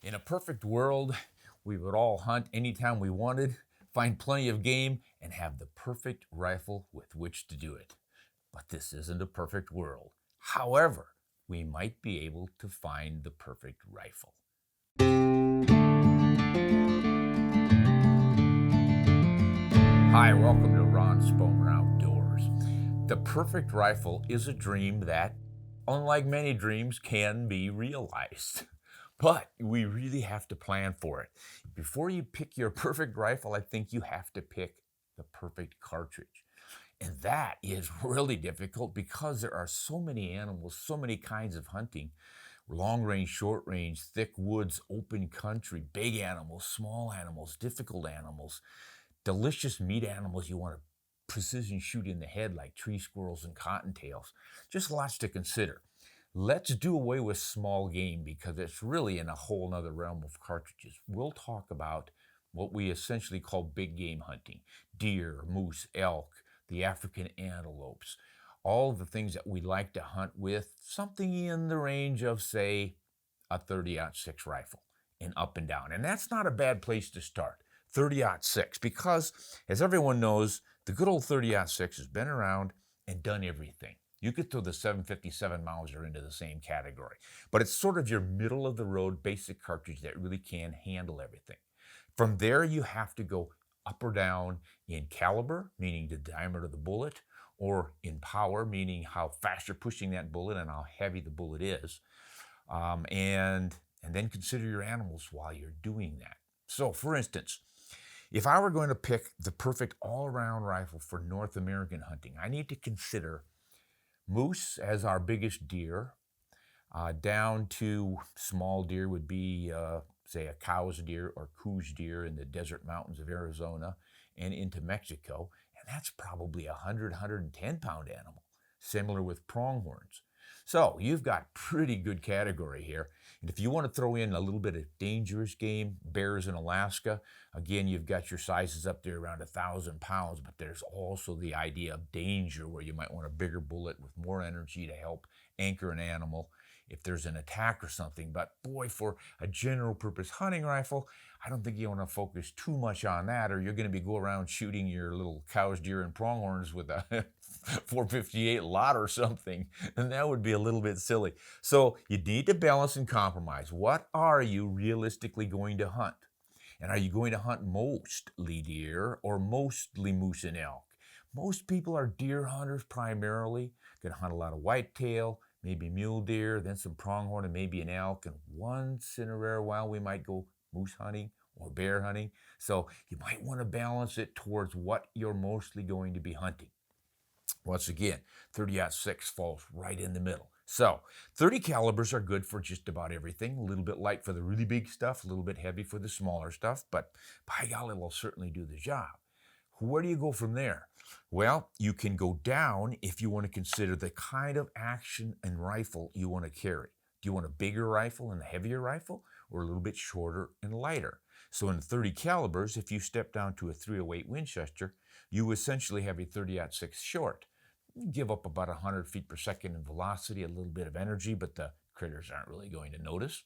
In a perfect world, we would all hunt anytime we wanted, find plenty of game, and have the perfect rifle with which to do it. But this isn't a perfect world. However, we might be able to find the perfect rifle. Hi, welcome to Ron Spomer Outdoors. The perfect rifle is a dream that, unlike many dreams, can be realized. But we really have to plan for it. Before you pick your perfect rifle, I think you have to pick the perfect cartridge. And that is really difficult because there are so many animals, so many kinds of hunting, long range, short range, thick woods, open country, big animals, small animals, difficult animals, delicious meat animals you want to precision shoot in the head like tree squirrels and cottontails. Just lots to consider. Let's do away with small game because it's really in a whole nother realm of cartridges. We'll talk about what we essentially call big game hunting: deer, moose, elk, the African antelopes, all the things that we like to hunt with something in the range of, say, a 30-06 rifle and up and down. And that's not a bad place to start, 30-06, because as everyone knows, the good old 30-06 has been around and done everything. You could throw the 757 Mauser into the same category, but it's sort of your middle of the road basic cartridge that really can handle everything. From there, you have to go up or down in caliber, meaning the diameter of the bullet, or in power, meaning how fast you're pushing that bullet and how heavy the bullet is. And then consider your animals while you're doing that. So, for instance, if I were going to pick the perfect all-around rifle for North American hunting, I need to consider moose as our biggest deer, down to small deer would be, say, a cow's deer or Coues deer in the desert mountains of Arizona and into Mexico. And that's probably a 110 pound animal, similar with pronghorns. So you've got pretty good category here. And if you want to throw in a little bit of dangerous game, bears in Alaska, again, you've got your sizes up there around 1,000 pounds, but there's also the idea of danger where you might want a bigger bullet with more energy to help anchor an animal if there's an attack or something. But boy, for a general purpose hunting rifle, I don't think you want to focus too much on that, or you're going to be go around shooting your little cows, deer, and pronghorns with a 458 lot or something, and that would be a little bit silly. So you need to balance and compromise. What are you realistically going to hunt? And are you going to hunt mostly deer or mostly moose and elk? Most people are deer hunters primarily, going to hunt a lot of whitetail, maybe mule deer, then some pronghorn and maybe an elk, and once in a rare while we might go moose hunting or bear hunting. So you might want to balance it towards what you're mostly going to be hunting. Once again, 30-06 falls right in the middle. So 30 calibers are good for just about everything. A little bit light for the really big stuff, a little bit heavy for the smaller stuff, but by golly, will certainly do the job. Where do you go from there? Well, you can go down if you want to consider the kind of action and rifle you want to carry. Do you want a bigger rifle and a heavier rifle, or a little bit shorter and lighter? So in 30 calibers, if you step down to a 308 Winchester, you essentially have a 30-06 short. You give up about 100 feet per second in velocity, a little bit of energy, but the critters aren't really going to notice.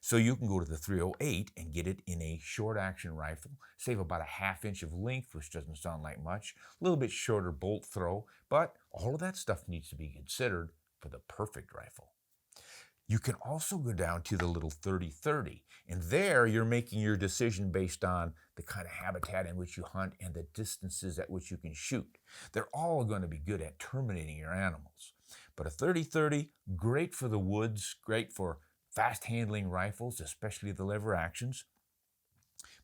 So you can go to the 308 and get it in a short action rifle, save about a ½ inch of length, which doesn't sound like much, a little bit shorter bolt throw, but all of that stuff needs to be considered for the perfect rifle. You can also go down to the little 30-30, and there you're making your decision based on the kind of habitat in which you hunt and the distances at which you can shoot. They're all going to be good at terminating your animals. But a 30-30, great for the woods, great for fast handling rifles, especially the lever actions.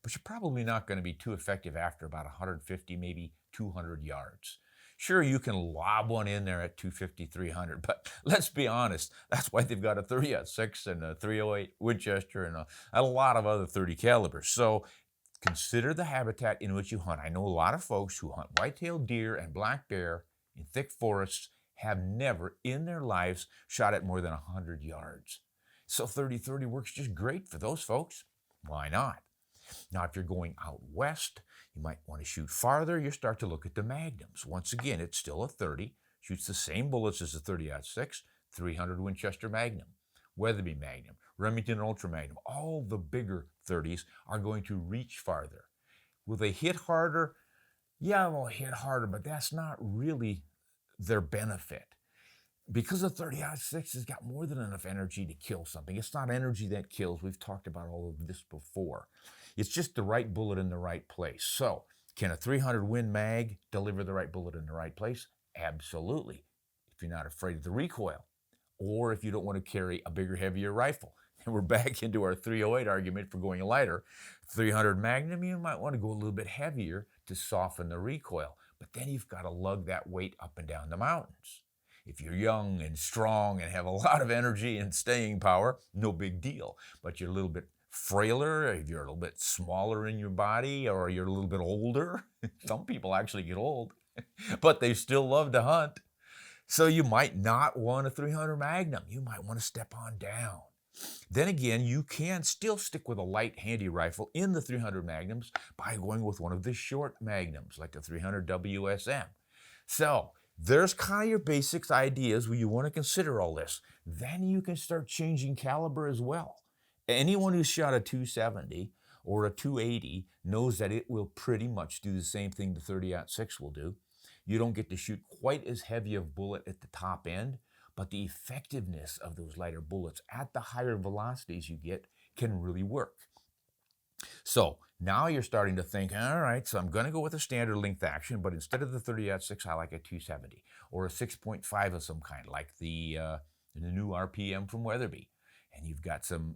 But you're probably not going to be too effective after about 150, maybe 200 yards. Sure, you can lob one in there at 250, 300, but let's be honest, that's why they've got a 30-06 and a 308 Winchester and a lot of other 30 calibers. So consider the habitat in which you hunt. I know a lot of folks who hunt whitetail deer and black bear in thick forests have never in their lives shot at more than 100 yards. So 30-30 works just great for those folks. Why not? Now, if you're going out west, you might want to shoot farther. You start to look at the magnums. Once again, it's still a 30, shoots the same bullets as the 30-06, 300 Winchester Magnum. Weatherby Magnum, Remington Ultra Magnum, all the bigger 30s are going to reach farther. Will they hit harder? Yeah, they'll hit harder, but that's not really their benefit. Because the 30-06 has got more than enough energy to kill something. It's not energy that kills. We've talked about all of this before. It's just the right bullet in the right place. So, can a 300 Win Mag deliver the right bullet in the right place? Absolutely. If you're not afraid of the recoil, or if you don't want to carry a bigger, heavier rifle. And we're back into our 308 argument for going lighter. 300 Magnum, you might want to go a little bit heavier to soften the recoil. But then you've got to lug that weight up and down the mountains. If you're young and strong and have a lot of energy and staying power, no big deal. But you're a little bit frailer, if you're a little bit smaller in your body, or you're a little bit older. Some people actually get old, but they still love to hunt. So you might not want a 300 Magnum. You might want to step on down. Then again, you can still stick with a light, handy rifle in the 300 Magnums by going with one of the short Magnums, like the 300 WSM. So there's kind of your basics ideas where you want to consider all this. Then you can start changing caliber as well. Anyone who's shot a 270 or a 280 knows that it will pretty much do the same thing the 30-06 will do. You don't get to shoot quite as heavy a bullet at the top end, but the effectiveness of those lighter bullets at the higher velocities you get can really work. So now you're starting to think, all right, so I'm going to go with a standard length action, but instead of the 30-06, I like a 270 or a 6.5 of some kind, like the new RPM from Weatherby. And you've got some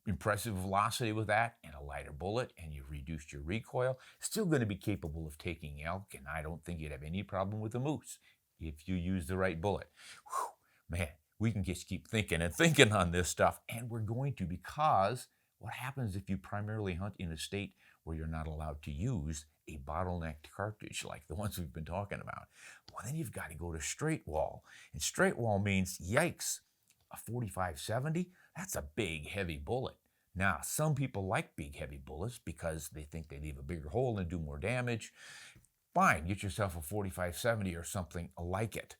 impressive velocity with that and a lighter bullet, and you've reduced your recoil. Still going to be capable of taking elk, and I don't think you'd have any problem with a moose if you use the right bullet. Whew, man, we can just keep thinking and thinking on this stuff, and we're going to, because what happens if you primarily hunt in a state where you're not allowed to use a bottlenecked cartridge like the ones we've been talking about? Well, then you've got to go to straight wall, and straight wall means, yikes, a 45-70, that's a big, heavy bullet. Now, some people like big, heavy bullets because they think they leave a bigger hole and do more damage. Fine, get yourself a 45-70 or something like it.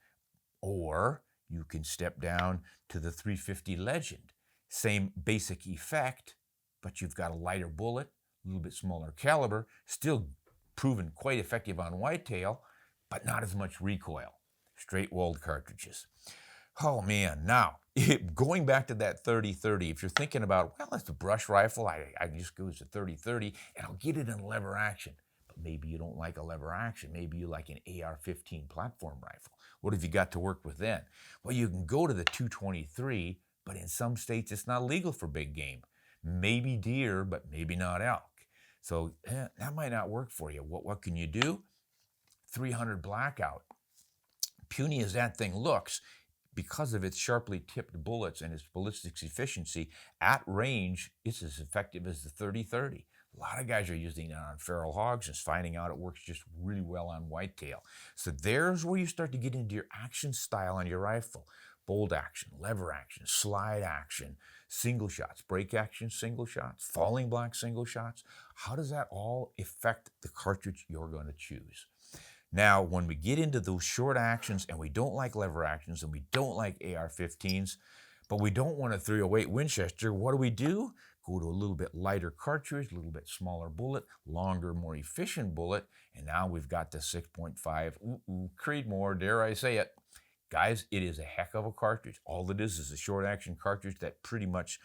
Or you can step down to the 350 Legend. Same basic effect, but you've got a lighter bullet, a little bit smaller caliber, still proven quite effective on whitetail, but not as much recoil. Straight-walled cartridges. Oh man, now, going back to that 30-30, if you're thinking about, well, it's a brush rifle, I just go to 30-30 and I'll get it in lever action. But maybe you don't like a lever action. Maybe you like an AR-15 platform rifle. What have you got to work with then? Well, you can go to the 223, but in some states it's not legal for big game. Maybe deer, but maybe not elk. So that might not work for you. What can you do? 300 Blackout. Puny as that thing looks, because of its sharply tipped bullets and its ballistics efficiency, at range, it's as effective as the 30-30. A lot of guys are using it on feral hogs and finding out it works just really well on whitetail. So there's where you start to get into your action style on your rifle. Bolt action, lever action, slide action, single shots, break action, single shots, falling block, single shots. How does that all affect the cartridge you're going to choose? Now, when we get into those short actions and we don't like lever actions and we don't like AR-15s, but we don't want a 308 Winchester, what do? Go to a little bit lighter cartridge, a little bit smaller bullet, longer, more efficient bullet, and now we've got the 6.5 Creedmoor, dare I say it. Guys, it is a heck of a cartridge. All it is a short action cartridge that pretty much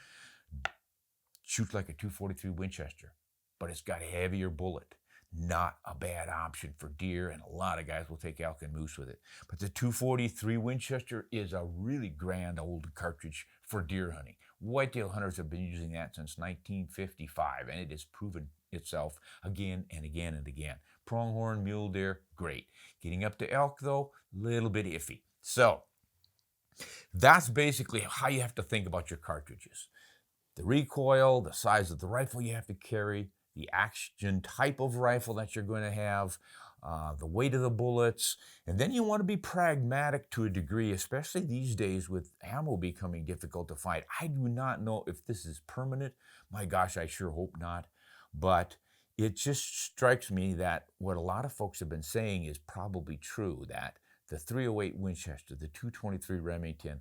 shoots like a 243 Winchester, but it's got a heavier bullet. Not a bad option for deer, and a lot of guys will take elk and moose with it. But the 243 Winchester is a really grand old cartridge for deer hunting. Whitetail hunters have been using that since 1955, and it has proven itself again and again and again. Pronghorn, mule deer, great. Getting up to elk, though, a little bit iffy. So that's basically how you have to think about your cartridges. The recoil, the size of the rifle you have to carry, the action type of rifle that you're going to have, the weight of the bullets, and then you want to be pragmatic to a degree, especially these days with ammo becoming difficult to find. I do not know if this is permanent. My gosh, I sure hope not. But it just strikes me that what a lot of folks have been saying is probably true, that the 308 Winchester, the 223 Remington,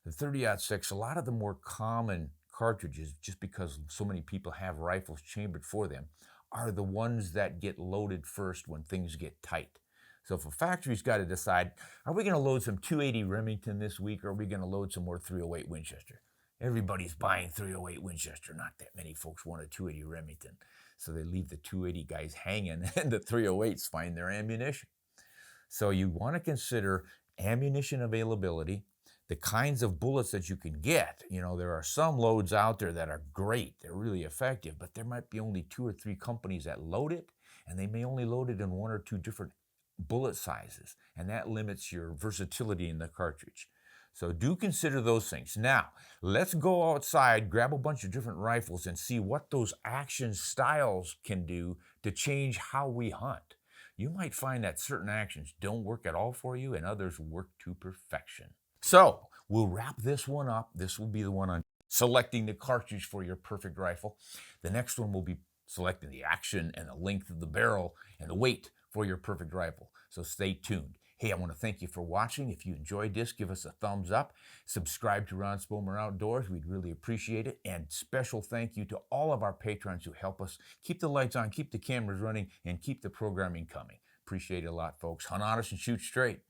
The 30-06, a lot of the more common cartridges, just because so many people have rifles chambered for them, are the ones that get loaded first when things get tight. So if a factory's got to decide, are we going to load some 280 Remington this week, or are we going to load some more 308 Winchester? Everybody's buying 308 Winchester. Not that many folks want a 280 Remington. So they leave the 280 guys hanging, and the 308s find their ammunition. So you want to consider ammunition availability, the kinds of bullets that you can get. You know, there are some loads out there that are great. They're really effective, but there might be only 2 or 3 companies that load it, and they may only load it in 1 or 2 different bullet sizes, and that limits your versatility in the cartridge. So do consider those things. Now, let's go outside, grab a bunch of different rifles, and see what those action styles can do to change how we hunt. You might find that certain actions don't work at all for you and others work to perfection. So we'll wrap this one up. This will be the one on selecting the cartridge for your perfect rifle. The next one will be selecting the action and the length of the barrel and the weight for your perfect rifle. So stay tuned. Hey, I want to thank you for watching. If you enjoyed this, give us a thumbs up. Subscribe to Ron Spomer Outdoors. We'd really appreciate it. And special thank you to all of our patrons who help us keep the lights on, keep the cameras running, and keep the programming coming. Appreciate it a lot, folks. Hunt honest and shoot straight.